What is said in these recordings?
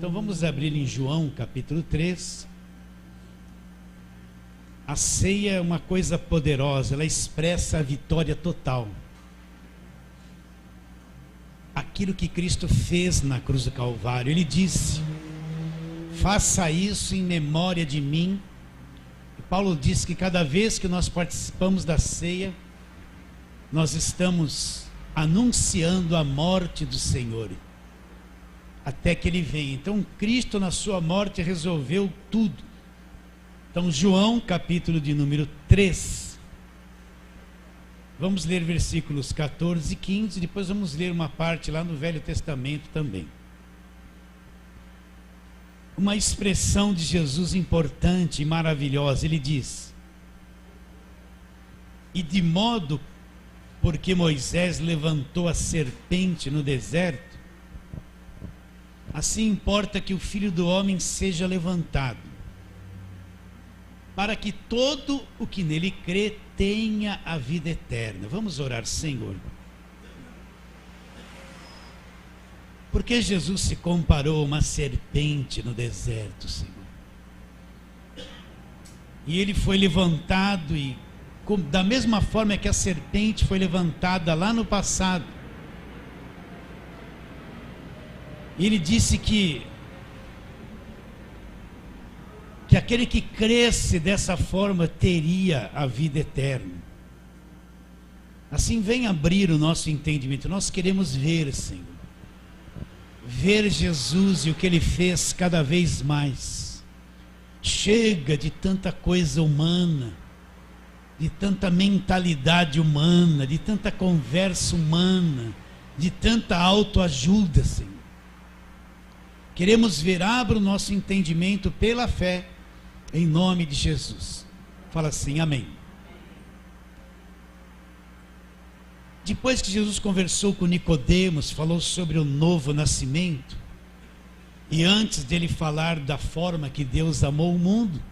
Então vamos abrir em João capítulo 3. A ceia é uma coisa poderosa, ela expressa a vitória total. Aquilo que Cristo fez na cruz do Calvário, Ele disse: faça isso em memória de mim. E Paulo diz que cada vez que nós participamos da ceia, nós estamos anunciando a morte do Senhor, até que Ele venha. Então Cristo na sua morte resolveu tudo. Então João capítulo de número 3, vamos ler versículos 14 e 15, depois vamos ler uma parte lá no Velho Testamento também. Uma expressão de Jesus importante e maravilhosa. Ele diz: e de modo porque Moisés levantou a serpente no deserto, assim importa que o Filho do Homem seja levantado, para que todo o que nele crê tenha a vida eterna. Vamos orar. Senhor, porque Jesus se comparou a uma serpente no deserto, Senhor, e ele foi levantado, e da mesma forma que a serpente foi levantada lá no passado, ele disse que aquele que cresce dessa forma teria a vida eterna. Assim, vem abrir o nosso entendimento. Nós queremos ver, Senhor, ver Jesus e o que Ele fez cada vez mais. Chega de tanta coisa humana, de tanta mentalidade humana, de tanta conversa humana, de tanta autoajuda, Senhor. Queremos ver. Abra o nosso entendimento pela fé, em nome de Jesus. Fala assim, amém. Depois que Jesus conversou com Nicodemos, falou sobre o novo nascimento, e antes dele falar da forma que Deus amou o mundo,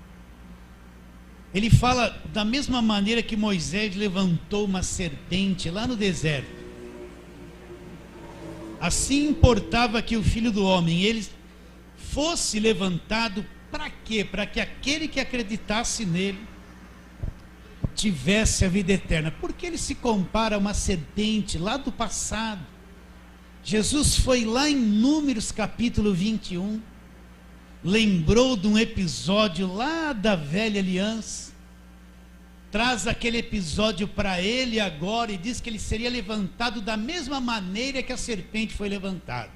ele fala da mesma maneira que Moisés levantou uma serpente lá no deserto. Assim importava que o Filho do Homem, ele fosse levantado. Para quê? Para que aquele que acreditasse nele tivesse a vida eterna. Porque ele se compara a uma serpente lá do passado. Jesus foi lá em Números capítulo 21, lembrou de um episódio lá da velha aliança, traz aquele episódio para ele agora e diz que ele seria levantado da mesma maneira que a serpente foi levantada.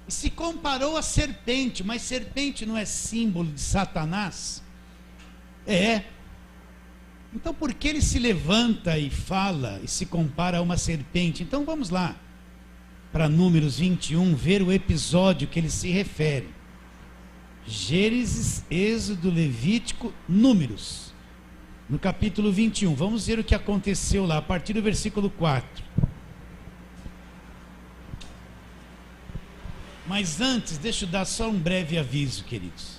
E se comparou a serpente, mas serpente não é símbolo de Satanás? É. Então por que ele se levanta e fala e se compara a uma serpente? Então vamos lá para Números 21, ver o episódio que ele se refere. Gênesis, Êxodo, Levítico, Números, no capítulo 21. Vamos ver o que aconteceu lá, a partir do versículo 4. Mas antes, deixa eu dar só um breve aviso, queridos,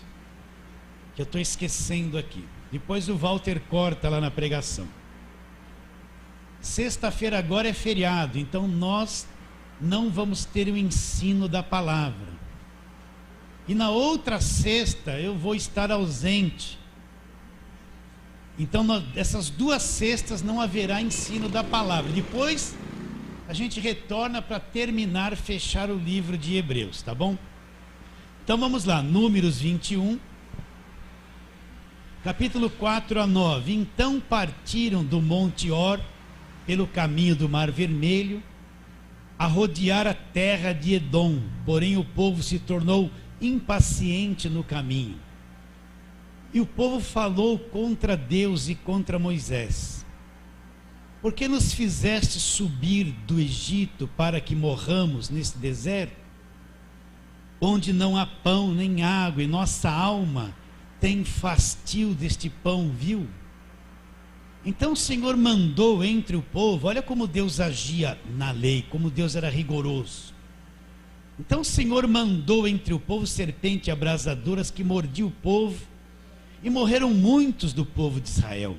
que eu estou esquecendo aqui. Depois o Walter corta lá na pregação. Sexta-feira agora é feriado, então nós não vamos ter o ensino da palavra. E na outra sexta eu vou estar ausente. Então essas duas sextas não haverá ensino da palavra. Depois a gente retorna para terminar, fechar o livro de Hebreus, tá bom? Então vamos lá, Números 21, capítulo 4 a 9. Então partiram do Monte Or, pelo caminho do Mar Vermelho, a rodear a terra de Edom. Porém o povo se tornou impaciente no caminho. E o povo falou contra Deus e contra Moisés: por que nos fizeste subir do Egito para que morramos nesse deserto, onde não há pão nem água, e nossa alma tem fastio deste pão vil? Então o Senhor mandou entre o povo. Olha como Deus agia na lei, como Deus era rigoroso. Então o Senhor mandou entre o povo serpentes abrasadoras que mordiam o povo, e morreram muitos do povo de Israel.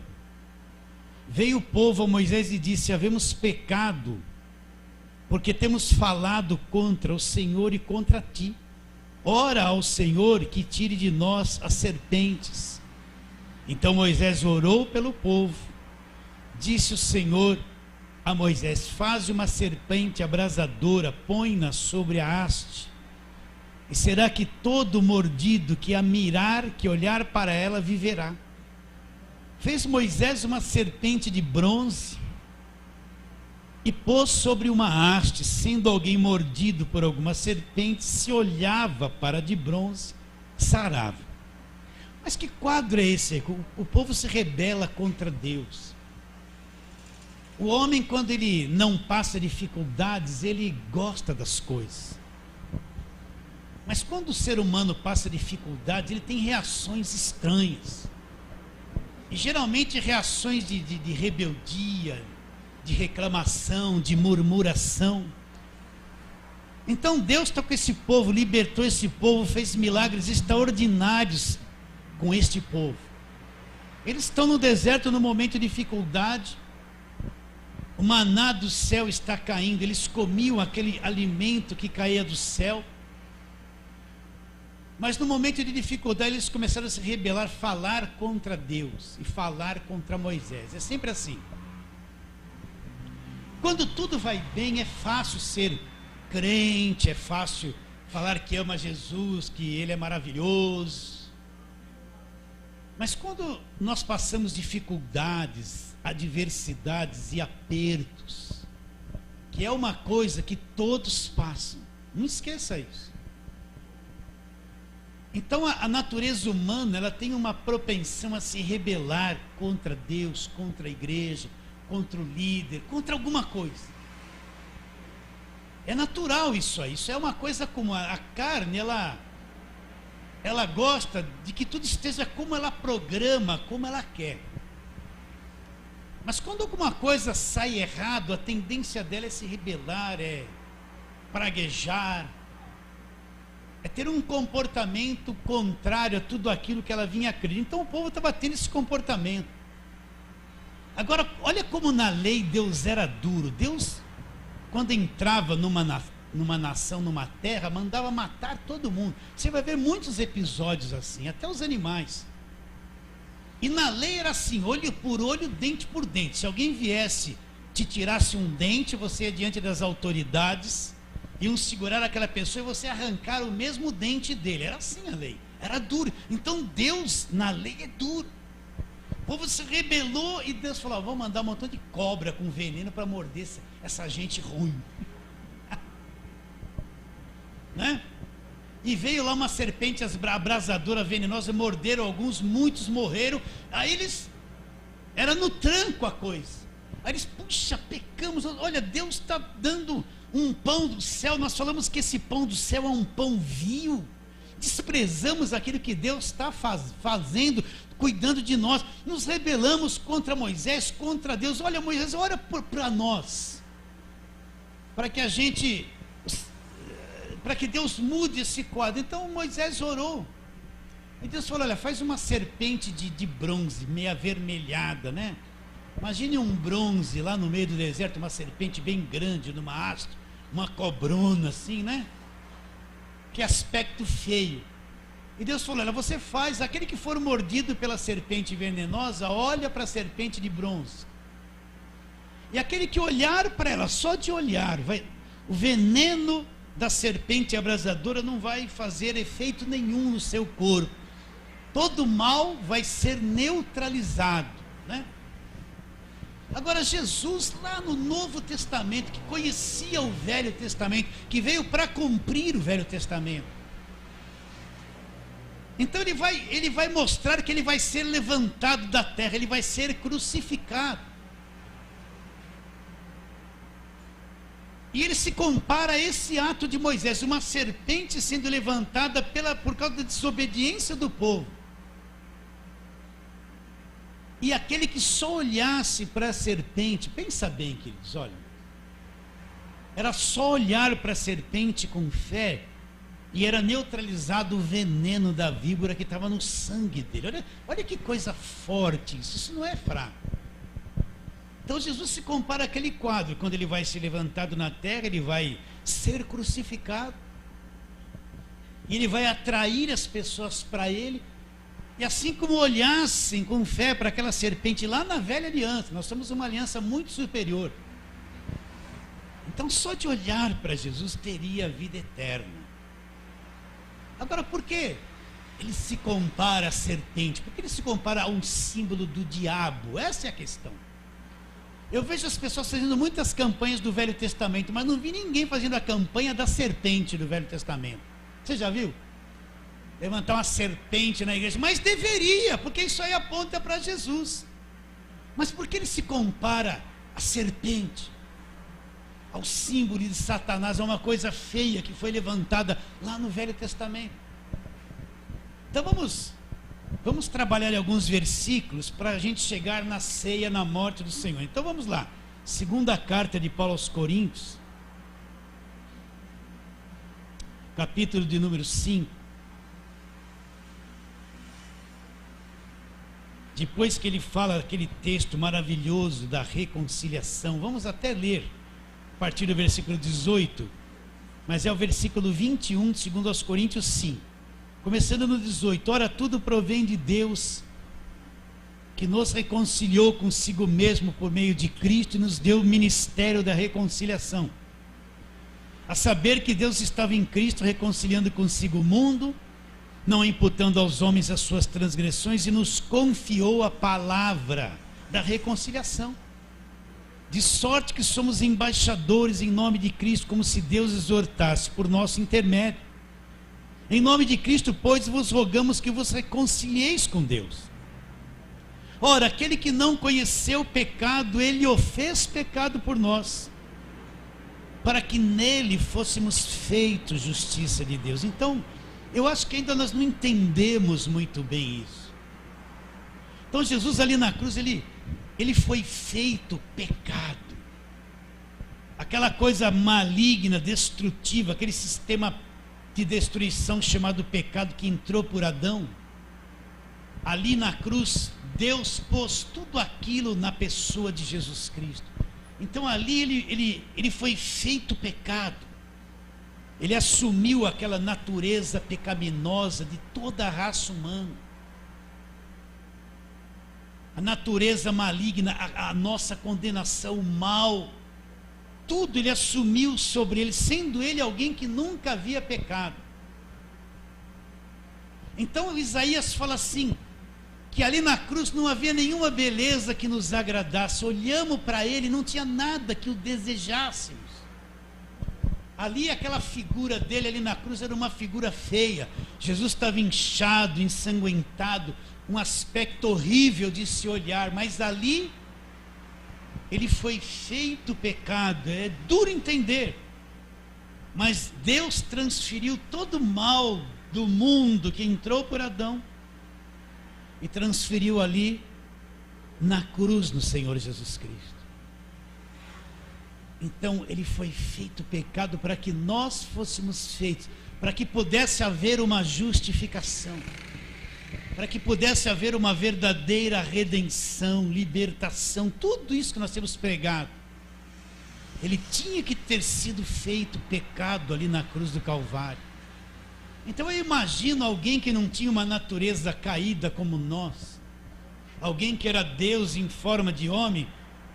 Veio o povo a Moisés e disse: havemos pecado, porque temos falado contra o Senhor e contra ti. ora ao Senhor que tire de nós as serpentes. Então Moisés orou pelo povo. Disse o Senhor a Moisés: faze uma serpente abrasadora, põe-na sobre a haste, e será que todo mordido que a mirar, que olhar para ela, viverá. Fez Moisés uma serpente de bronze e pôs sobre uma haste. Sendo alguém mordido por alguma serpente, se olhava para a de bronze, sarava. Mas que quadro é esse? O povo se rebela contra Deus. O homem, quando ele não passa dificuldades, ele gosta das coisas. Mas quando o ser humano passa dificuldades, ele tem reações estranhas. E geralmente reações de rebeldia, de reclamação, de murmuração. Então Deus está com esse povo, libertou esse povo, fez milagres extraordinários com este povo. Eles estão no deserto no momento de dificuldade. O maná do céu está caindo. Eles comiam aquele alimento que caía do céu. Mas no momento de dificuldade eles começaram a se rebelar, falar contra Deus e falar contra Moisés. É sempre assim. Quando tudo vai bem, é fácil ser crente, é fácil falar que ama Jesus, que Ele é maravilhoso. Mas quando nós passamos dificuldades, adversidades e apertos, que é uma coisa que todos passam, não esqueça isso. Então a natureza humana, ela tem uma propensão a se rebelar contra Deus, contra a igreja, contra o líder, contra alguma coisa. É natural isso aí. Isso é uma coisa como a carne, ela gosta de que tudo esteja como ela programa, como ela quer. Mas quando alguma coisa sai errado, a tendência dela é se rebelar, é praguejar, é ter um comportamento contrário a tudo aquilo que ela vinha acreditar. Então o povo estava tendo esse comportamento. Agora, olha como na lei Deus era duro. Deus, quando entrava numa nação, numa terra, mandava matar todo mundo. Você vai ver muitos episódios assim, até os animais. E na lei era assim, olho por olho, dente por dente. Se alguém viesse, te tirasse um dente, você ia diante das autoridades, iam segurar aquela pessoa e você arrancar o mesmo dente dele. Era assim a lei, era duro. Então Deus na lei é duro. O povo se rebelou e Deus falou: vou mandar um montão de cobra com veneno para morder essa gente ruim. Né? E veio lá uma serpente abrasadora venenosa, morderam alguns, muitos morreram. Aí eles, era no tranco a coisa. Aí eles, puxa, pecamos, olha, Deus está dando um pão do céu, nós falamos que esse pão do céu é um pão vil, desprezamos aquilo que Deus está fazendo, cuidando de nós, nos rebelamos contra Moisés, contra Deus. Olha, Moisés, ora para nós, para que a gente, para que Deus mude esse quadro. Então Moisés orou, e Deus falou: olha, faz uma serpente de bronze, meio avermelhada, né? Imagine um bronze lá no meio do deserto, uma serpente bem grande, numa haste, uma cobrona assim, né? Que aspecto feio. E Deus falou: olha, você faz, aquele que for mordido pela serpente venenosa, olha para a serpente de bronze. E aquele que olhar para ela, só de olhar, o veneno da serpente abrasadora não vai fazer efeito nenhum no seu corpo. Todo mal vai ser neutralizado, né? Agora Jesus, lá no Novo Testamento, que conhecia o Velho Testamento, que veio para cumprir o Velho Testamento, então ele vai mostrar que ele vai ser levantado da terra, ele vai ser crucificado. E ele se compara a esse ato de Moisés, uma serpente sendo levantada por causa da desobediência do povo. E aquele que só olhasse para a serpente, pensa bem, queridos, olha, era só olhar para a serpente com fé, e era neutralizado o veneno da víbora que estava no sangue dele. Olha que coisa forte isso não é fraco. Então Jesus se compara àquele quadro, quando ele vai ser levantado na terra, ele vai ser crucificado. E ele vai atrair as pessoas para ele. E assim como olhassem com fé para aquela serpente lá na velha aliança, nós somos uma aliança muito superior. Então só de olhar para Jesus teria vida eterna. Agora, por que ele se compara à serpente? Por que ele se compara a um símbolo do diabo? Essa é a questão. Eu vejo as pessoas fazendo muitas campanhas do Velho Testamento, mas não vi ninguém fazendo a campanha da serpente do Velho Testamento. Você já viu? Levantar uma serpente na igreja. Mas deveria, porque isso aí aponta para Jesus. Mas por que ele se compara à serpente? Ao símbolo de Satanás, a uma coisa feia que foi levantada lá no Velho Testamento. Então vamos trabalhar em alguns versículos para a gente chegar na ceia, na morte do Senhor. Então vamos lá. Segunda carta de Paulo aos Coríntios, capítulo de número 5. Depois que ele fala aquele texto maravilhoso da reconciliação, vamos até ler a partir do versículo 18, mas é o versículo 21 de 2 aos Coríntios 5, começando no 18. Ora, tudo provém de Deus, que nos reconciliou consigo mesmo por meio de Cristo e nos deu o ministério da reconciliação, a saber que Deus estava em Cristo reconciliando consigo o mundo, não imputando aos homens as suas transgressões, e nos confiou a palavra da reconciliação, de sorte que somos embaixadores em nome de Cristo, como se Deus exortasse por nosso intermédio. Em nome de Cristo, pois, vos rogamos que vos reconcilieis com Deus. Ora, aquele que não conheceu o pecado, ele o fez pecado por nós, para que nele fôssemos feitos justiça de Deus. Então, eu acho que ainda nós não entendemos muito bem isso. Então Jesus ali na cruz, ele foi feito pecado. Aquela coisa maligna, destrutiva, aquele sistema de destruição chamado pecado que entrou por Adão. Ali na cruz, Deus pôs tudo aquilo na pessoa de Jesus Cristo. Então ali ele foi feito pecado. Ele assumiu aquela natureza pecaminosa de toda a raça humana, a natureza maligna, a nossa condenação, o mal, tudo ele assumiu sobre ele, sendo ele alguém que nunca havia pecado. Então Isaías fala assim, que ali na cruz não havia nenhuma beleza que nos agradasse, olhamos para ele, não tinha nada que o desejássemos. Ali aquela figura dele ali na cruz era uma figura feia. Jesus estava inchado, ensanguentado, um aspecto horrível de se olhar, mas ali ele foi feito pecado. É duro entender, mas Deus transferiu todo o mal do mundo que entrou por Adão e transferiu ali na cruz no Senhor Jesus Cristo. Então ele foi feito pecado para que nós fôssemos feitos, para que pudesse haver uma justificação, para que pudesse haver uma verdadeira redenção, libertação, tudo isso que nós temos pregado. Ele tinha que ter sido feito pecado ali na cruz do Calvário. Então eu imagino alguém que não tinha uma natureza caída como nós, alguém que era Deus em forma de homem,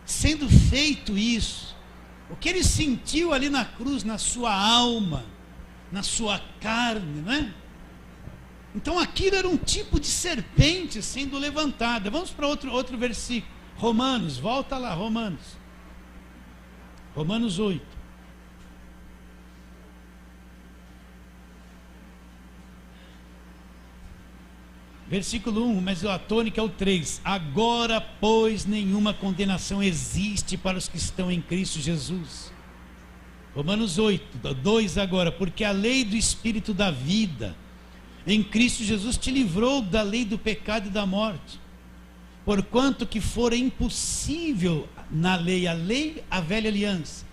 sendo feito isso. O que ele sentiu ali na cruz, na sua alma, na sua carne, não é? Então aquilo era um tipo de serpente sendo levantada. Vamos para outro versículo. Romanos, volta lá, Romanos 8. Versículo 1, mas a tônica é o 3. Agora, pois, nenhuma condenação existe para os que estão em Cristo Jesus. Romanos 8, 2 agora. Porque a lei do Espírito da vida em Cristo Jesus te livrou da lei do pecado e da morte. Porquanto que fora impossível na lei, a velha aliança,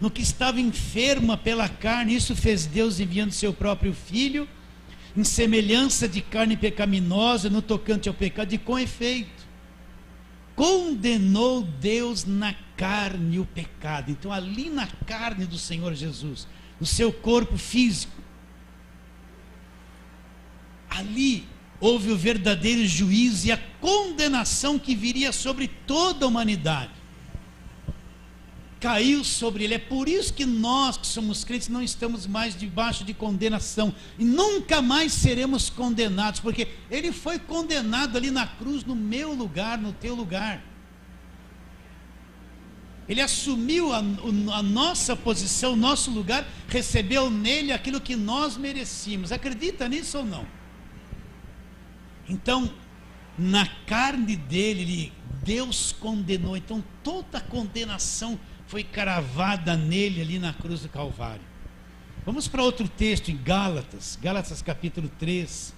no que estava enferma pela carne, isso fez Deus enviando seu próprio Filho, em semelhança de carne pecaminosa, no tocante ao pecado, e com efeito condenou Deus na carne o pecado. Então ali na carne do Senhor Jesus, no seu corpo físico, Ali houve o verdadeiro juízo e a condenação que viria sobre toda a humanidade. Caiu sobre ele. É por isso que nós que somos crentes não estamos mais debaixo de condenação e nunca mais seremos condenados, porque ele foi condenado ali na cruz, no meu lugar, no teu lugar. Ele assumiu a nossa posição, o nosso lugar, recebeu nele aquilo que nós merecíamos. Acredita nisso ou não? Então, na carne dele, Deus condenou. Então, toda a condenação foi cravada nele ali na cruz do Calvário. Vamos para outro texto em Gálatas, Gálatas capítulo 3.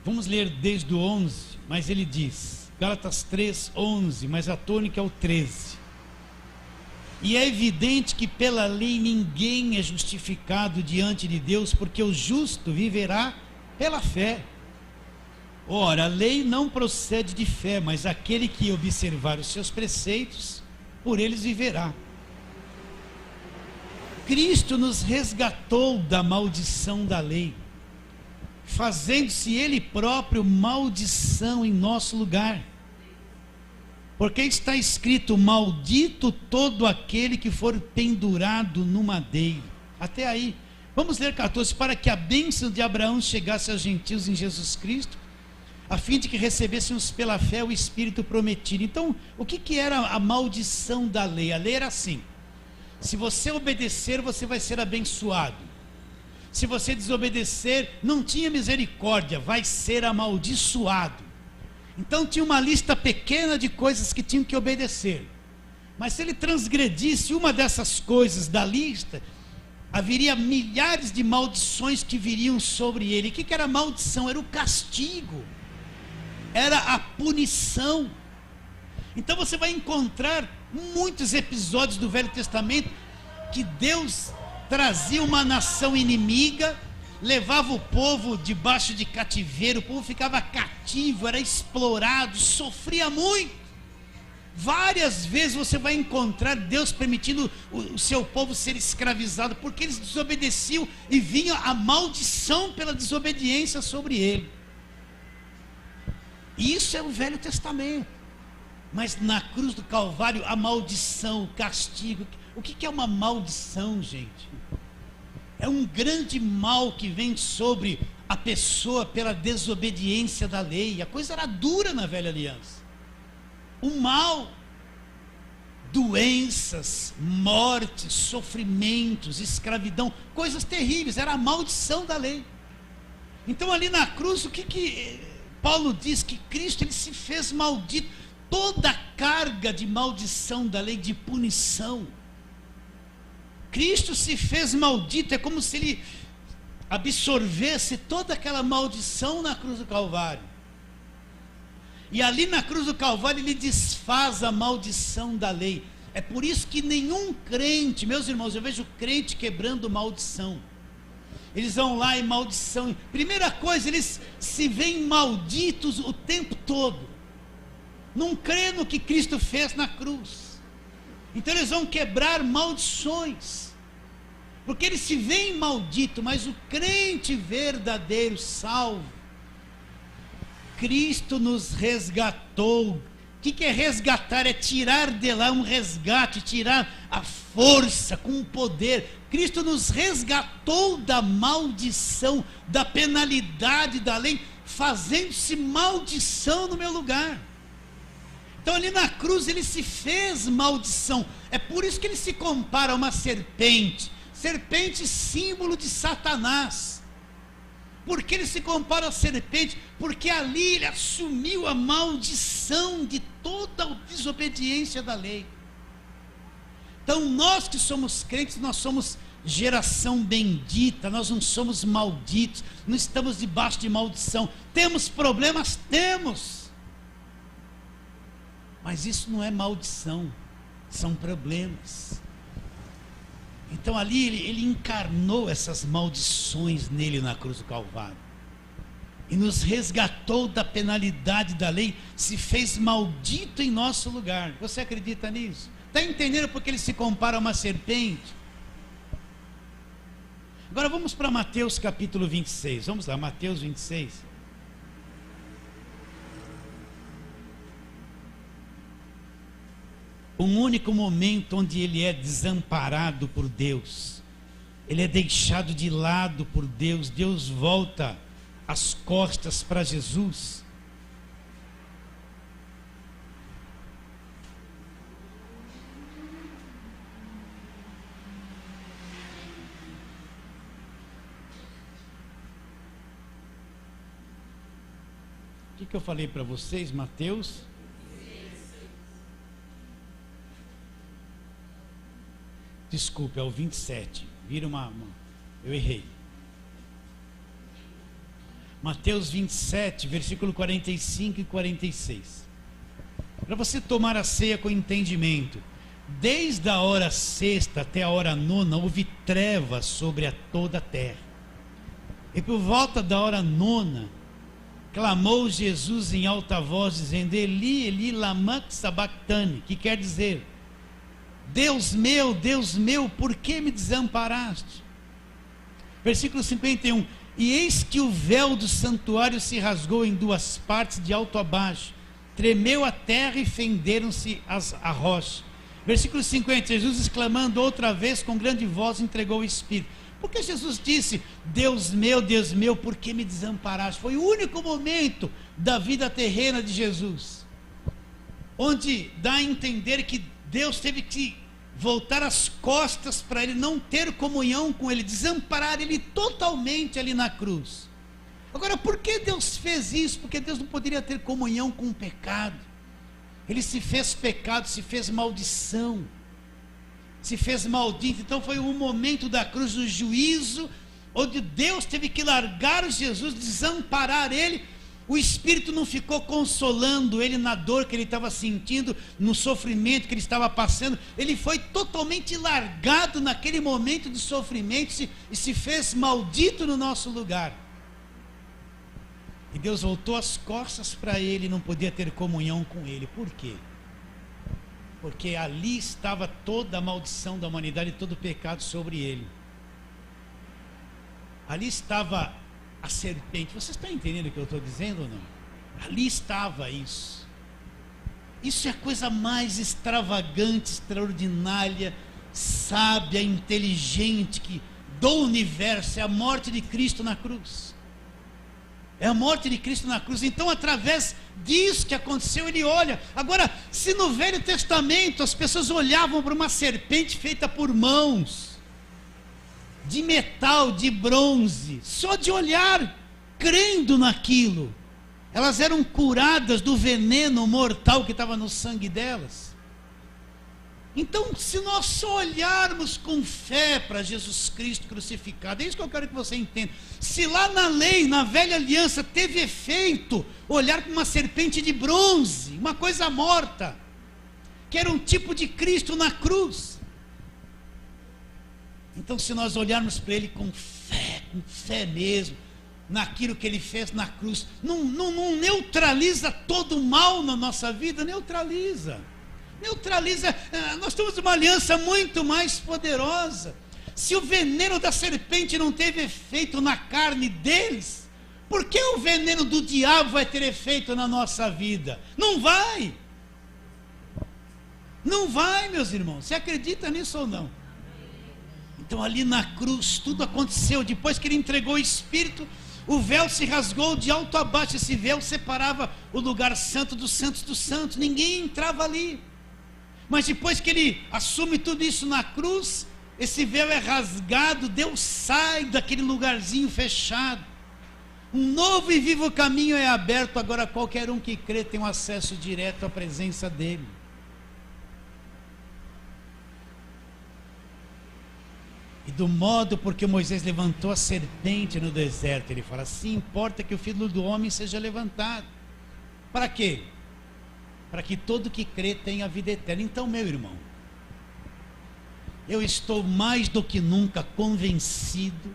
Vamos ler desde o 11, mas ele diz, Gálatas 3, 11, mas a tônica é o 13. E é evidente que pela lei ninguém é justificado diante de Deus, porque o justo viverá pela fé. Ora, a lei não procede de fé, mas aquele que observar os seus preceitos, por eles viverá. Cristo nos resgatou da maldição da lei, fazendo-se ele próprio maldição em nosso lugar. Porque está escrito: maldito todo aquele que for pendurado no madeiro. Até aí. Vamos ler 14. Para que a bênção de Abraão chegasse aos gentios em Jesus Cristo, a fim de que recebêssemos pela fé o Espírito prometido. Então, o que era a maldição da lei? A lei era assim: se você obedecer, você vai ser abençoado. Se você desobedecer, não tinha misericórdia, vai ser amaldiçoado. Então tinha uma lista pequena de coisas que tinham que obedecer. Mas se ele transgredisse uma dessas coisas da lista, haveria milhares de maldições que viriam sobre ele. O que era maldição? Era o castigo, era a punição. Então você vai encontrar muitos episódios do Velho Testamento que Deus trazia uma nação inimiga, levava o povo debaixo de cativeiro, o povo ficava cativo, era explorado, sofria muito. Várias vezes você vai encontrar Deus permitindo o seu povo ser escravizado, porque eles desobedeciam e vinha a maldição pela desobediência sobre ele. Isso é o Velho Testamento. Mas na cruz do Calvário, a maldição, o castigo. O que é uma maldição, gente? É um grande mal que vem sobre a pessoa pela desobediência da lei. A coisa era dura na velha aliança. O mal, doenças, mortes, sofrimentos, escravidão, coisas terríveis, era a maldição da lei. Então ali na cruz, o que Paulo diz? Que Cristo ele se fez maldito. Toda a carga de maldição da lei, de punição, Cristo se fez maldito. É como se ele absorvesse toda aquela maldição na cruz do Calvário. E ali na cruz do Calvário ele desfaz a maldição da lei. É por isso que nenhum crente, meus irmãos, eu vejo crente quebrando maldição. Eles vão lá em maldição. Primeira coisa, eles se veem malditos o tempo todo. Não crê no que Cristo fez na cruz. Então eles vão quebrar maldições, porque eles se veem malditos. Mas o crente verdadeiro, salvo, Cristo nos resgatou. O que é resgatar? É tirar de lá, um resgate, tirar a força com o poder. Cristo nos resgatou da maldição, da penalidade da lei, fazendo-se maldição no meu lugar. Então ali na cruz ele se fez maldição. É por isso que ele se compara a uma serpente. Serpente, símbolo de Satanás. Por que ele se compara a serpente? Porque ali ele assumiu a maldição de toda a desobediência da lei. Então nós que somos crentes, nós somos geração bendita, nós não somos malditos, não estamos debaixo de maldição. Temos problemas? Temos. Mas isso não é maldição, são problemas. Então ali ele encarnou essas maldições nele na cruz do Calvário. e nos resgatou da penalidade da lei, se fez maldito em nosso lugar. Você acredita nisso? Está entendendo porque ele se compara a uma serpente? Agora vamos para Mateus capítulo 26. Vamos lá, Mateus 26. Um único momento onde ele é desamparado por Deus, ele é deixado de lado por Deus, Deus volta as costas para Jesus. O que eu falei para vocês, Mateus? Desculpe, é o 27. Vira eu errei. Mateus 27, versículo 45 e 46. Para você tomar a ceia com entendimento. Desde a hora sexta até a hora nona, houve trevas sobre toda a terra. E por volta da hora nona, clamou Jesus em alta voz, dizendo: Eli, Eli, lama sabachthani, que quer dizer: Deus meu, por que me desamparaste? Versículo 51. E eis que o véu do santuário se rasgou em duas partes, de alto a baixo. Tremeu a terra e fenderam-se a rocha. Versículo 50. Jesus, exclamando outra vez com grande voz, entregou o Espírito. Porque Jesus disse: Deus meu, por que me desamparaste? Foi o único momento da vida terrena de Jesus onde dá a entender que Deus teve que voltar as costas para ele, não ter comunhão com ele, desamparar ele totalmente ali na cruz. Agora, por que Deus fez isso? Porque Deus não poderia ter comunhão com o pecado. Ele se fez pecado, se fez maldição, se fez maldito. Então foi um momento da cruz, do juízo, onde Deus teve que largar Jesus, desamparar ele. O Espírito não ficou consolando ele na dor que ele estava sentindo, no sofrimento que ele estava passando. Ele foi totalmente largado naquele momento de sofrimento e se fez maldito no nosso lugar. E Deus voltou as costas para ele e não podia ter comunhão com ele. Por quê? Porque ali estava toda a maldição da humanidade, todo o pecado sobre ele. Ali estava a serpente. Você está entendendo o que eu estou dizendo ou não? Ali estava isso. Isso é a coisa mais extravagante, extraordinária, sábia, inteligente do universo. É a morte de Cristo na cruz. É a morte de Cristo na cruz. Então, através disso que aconteceu, ele olha. Agora, se no Velho Testamento as pessoas olhavam para uma serpente feita por mãos, de metal, de bronze, só de olhar, crendo naquilo, elas eram curadas do veneno mortal que estava no sangue delas. Então, se nós só olharmos com fé para Jesus Cristo crucificado, é isso que eu quero que você entenda. Se lá na lei, na velha aliança, teve efeito olhar para uma serpente de bronze, uma coisa morta, que era um tipo de Cristo na cruz. Então, se nós olharmos para ele com fé mesmo, naquilo que ele fez na cruz, não neutraliza todo o mal na nossa vida, neutraliza, nós temos uma aliança muito mais poderosa. Se o veneno da serpente não teve efeito na carne deles, por que o veneno do diabo vai ter efeito na nossa vida? Não vai, meus irmãos. Você acredita nisso ou não? Então ali na cruz tudo aconteceu. Depois que ele entregou o Espírito, o véu se rasgou de alto a baixo. Esse véu separava o lugar santo dos santos dos santos. Ninguém entrava ali. Mas depois que ele assume tudo isso na cruz, esse véu é rasgado. Deus sai daquele lugarzinho fechado. Um novo e vivo caminho é aberto. Agora qualquer um que crê tem um acesso direto à presença dele. E do modo porque Moisés levantou a serpente no deserto, ele fala: sim, importa que o Filho do Homem seja levantado. Para quê? Para que todo que crê tenha vida eterna. Então, meu irmão, eu estou mais do que nunca convencido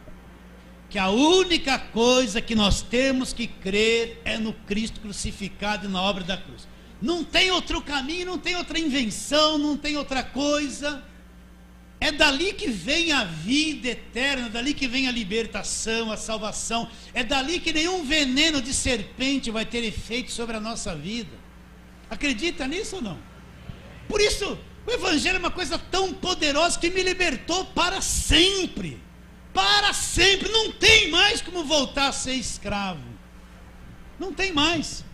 que a única coisa que nós temos que crer é no Cristo crucificado e na obra da cruz. Não tem outro caminho, não tem outra invenção, não tem outra coisa. É dali que vem a vida eterna, dali que vem a libertação, a salvação. É dali que nenhum veneno de serpente vai ter efeito sobre a nossa vida. Acredita nisso ou não? Por isso, o Evangelho é uma coisa tão poderosa que me libertou para sempre. Para sempre. Não tem mais como voltar a ser escravo. Não tem mais.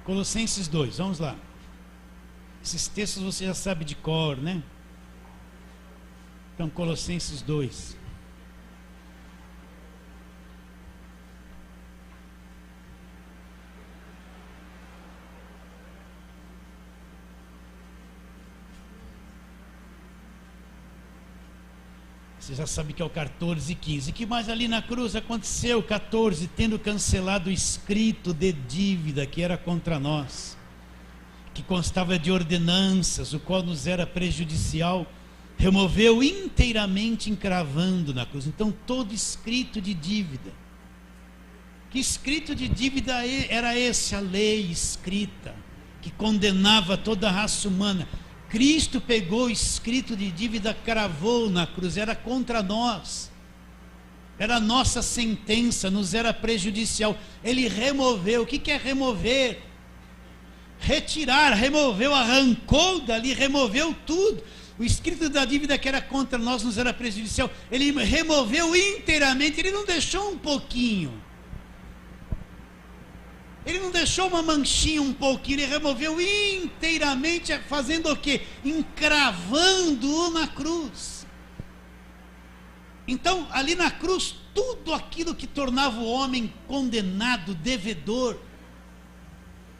Colossenses 2, vamos lá. Esses textos você já sabe de cor, né? Então, Colossenses 2. Você já sabe que é o 14 e 15. Que mais ali na cruz aconteceu? 14, tendo cancelado o escrito de dívida que era contra nós, que constava de ordenanças, o qual nos era prejudicial, removeu inteiramente, encravando na cruz. Então, todo escrito de dívida. Que escrito de dívida era esse? A lei escrita, que condenava toda a raça humana. Cristo pegou o escrito de dívida, cravou na cruz, era contra nós, era a nossa sentença, nos era prejudicial. Ele removeu. O que é remover? Retirar, removeu, arrancou dali, removeu tudo. O escrito da dívida que era contra nós, nos era prejudicial, ele removeu inteiramente. Ele não deixou um pouquinho, ele não deixou uma manchinha um pouquinho, ele removeu inteiramente, fazendo o quê? Encravando-o na cruz. Então, ali na cruz, tudo aquilo que tornava o homem condenado, devedor,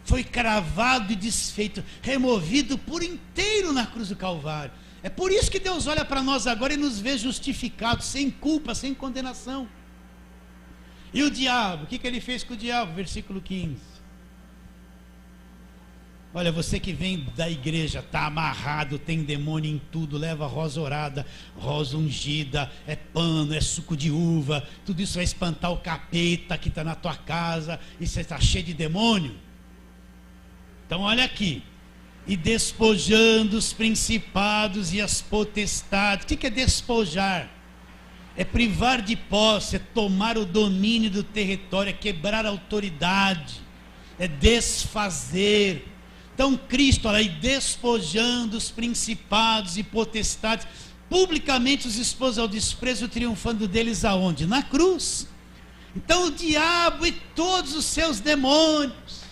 foi cravado e desfeito, removido por inteiro na cruz do Calvário. É por isso que Deus olha para nós agora e nos vê justificados, sem culpa, sem condenação. E o diabo, o que ele fez com o diabo? Versículo 15. Olha, você que vem da igreja, está amarrado, tem demônio em tudo, leva rosa orada, rosa ungida, é pano, é suco de uva, tudo isso vai espantar o capeta que está na tua casa, e você está cheio de demônio. Então olha aqui, e despojando os principados e as potestades. O que é despojar? É privar de posse, é tomar o domínio do território, é quebrar a autoridade, é desfazer. Então Cristo, olha aí, despojando os principados e potestades, publicamente os expôs ao desprezo, triunfando deles aonde? Na cruz. Então o diabo e todos os seus demônios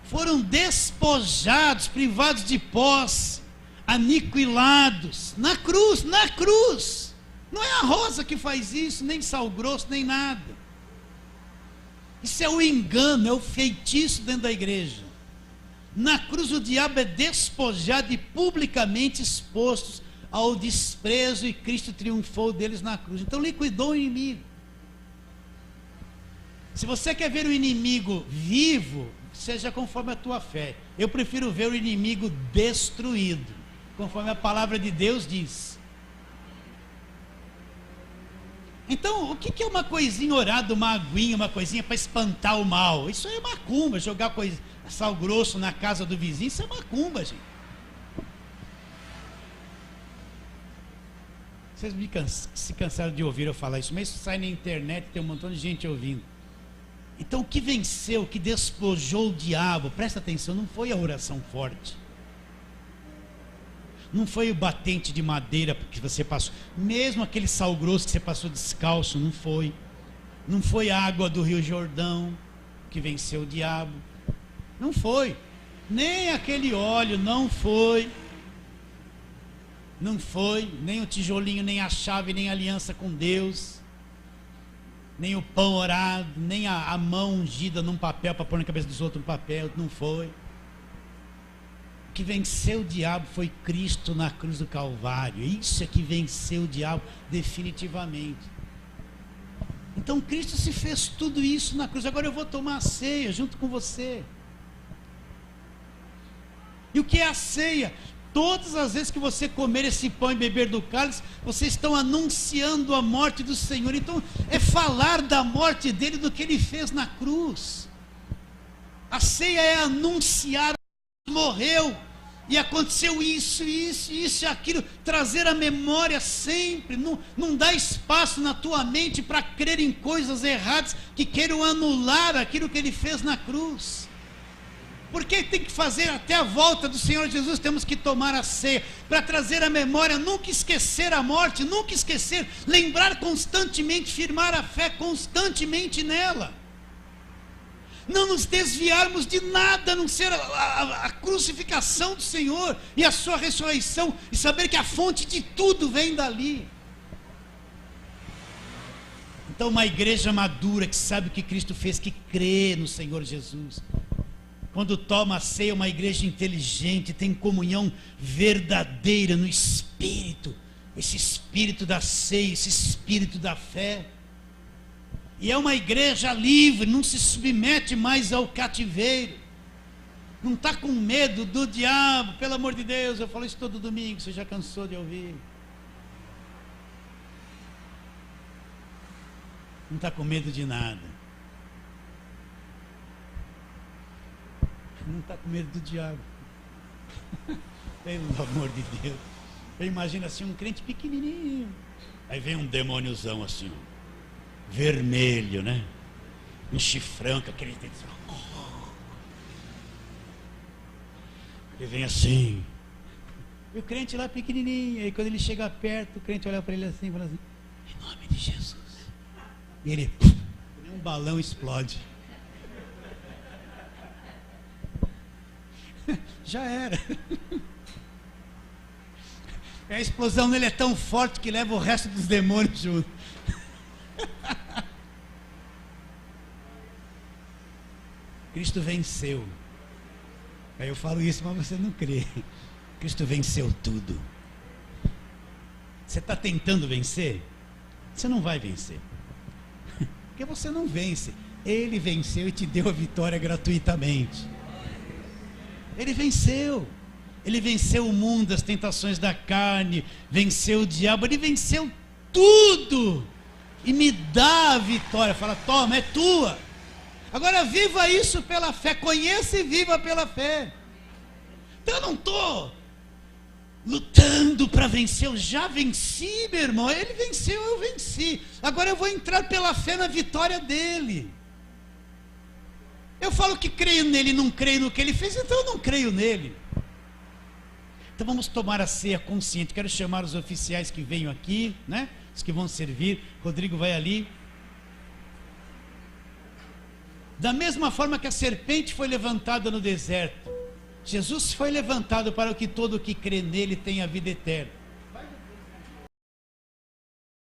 foram despojados, privados de posse, aniquilados, na cruz, na cruz. Não é a rosa que faz isso, nem sal grosso, nem nada. Isso é o engano, é o feitiço dentro da igreja. Na cruz o diabo é despojado e publicamente exposto ao desprezo, e Cristo triunfou deles na cruz. Então liquidou o inimigo. Se você quer ver o inimigo vivo, seja conforme a tua fé. Eu prefiro ver o inimigo destruído, conforme a palavra de Deus diz. Então, o que é uma coisinha orada, uma aguinha, uma coisinha para espantar o mal? Isso é macumba. Jogar sal grosso na casa do vizinho, isso é macumba, gente. Vocês se cansaram de ouvir eu falar isso, mas isso sai na internet, tem um montão de gente ouvindo. Então, o que venceu, o que despojou o diabo, presta atenção, não foi a oração forte, não foi o batente de madeira que você passou, mesmo aquele sal grosso que você passou descalço, não foi. Não foi a água do Rio Jordão que venceu o diabo, não foi. Nem aquele óleo, não foi. Não foi, nem o tijolinho, nem a chave, nem a aliança com Deus, nem o pão orado, nem a mão ungida num papel para pôr na cabeça dos outros um papel, não foi. O que venceu o diabo foi Cristo na cruz do Calvário. Isso é que venceu o diabo definitivamente. Então Cristo se fez tudo isso na cruz. Agora eu vou tomar a ceia junto com você. E o que é a ceia? Todas as vezes que você comer esse pão e beber do cálice, vocês estão anunciando a morte do Senhor. Então, é falar da morte dele, do que ele fez na cruz. A ceia é anunciar, morreu, e aconteceu isso, isso, isso e aquilo. Trazer a memória sempre. Não dá espaço na tua mente para crer em coisas erradas que queiram anular aquilo que ele fez na cruz. Porque tem que fazer até a volta do Senhor Jesus, temos que tomar a ceia, para trazer a memória, nunca esquecer a morte, nunca esquecer, lembrar constantemente, firmar a fé constantemente nela. Não nos desviarmos de nada, a não ser a crucificação do Senhor e a sua ressurreição, e saber que a fonte de tudo vem dali. Então, uma igreja madura, que sabe o que Cristo fez, que crê no Senhor Jesus, quando toma a ceia, uma igreja inteligente, tem comunhão verdadeira no Espírito, esse Espírito da ceia, esse Espírito da fé. E é uma igreja livre, não se submete mais ao cativeiro, não está com medo do diabo. Pelo amor de Deus, eu falo isso todo domingo, você já cansou de ouvir. Não está com medo de nada, não está com medo do diabo. Pelo amor de Deus, eu imagino assim um crente pequenininho, aí vem um demôniozão assim, vermelho, né? Um chifrão, com aquele dedo assim. Ele vem assim, e o crente lá pequenininho, aí quando ele chega perto, o crente olha para ele assim e fala assim: em nome de Jesus. E ele, um balão explode. Já era. A explosão nele é tão forte que leva o resto dos demônios junto. Cristo venceu. Aí eu falo isso, mas você não crê. Cristo venceu tudo. Você está tentando vencer? Você não vai vencer, porque você não vence. Ele venceu e te deu a vitória gratuitamente. Ele venceu. Ele venceu o mundo, as tentações da carne, venceu o diabo, ele venceu tudo e me dá a vitória. Fala: toma, é tua. Agora viva isso pela fé, conheça e viva pela fé. Então eu não estou lutando para vencer, eu já venci, meu irmão. Ele venceu, eu venci. Agora eu vou entrar pela fé na vitória dele. Eu falo que creio nele, não creio no que ele fez, então eu não creio nele. Então vamos tomar a ceia consciente. Quero chamar os oficiais que venham aqui, né? Os que vão servir. Rodrigo vai ali. Da mesma forma que a serpente foi levantada no deserto, Jesus foi levantado para que todo o que crê nele tenha vida eterna.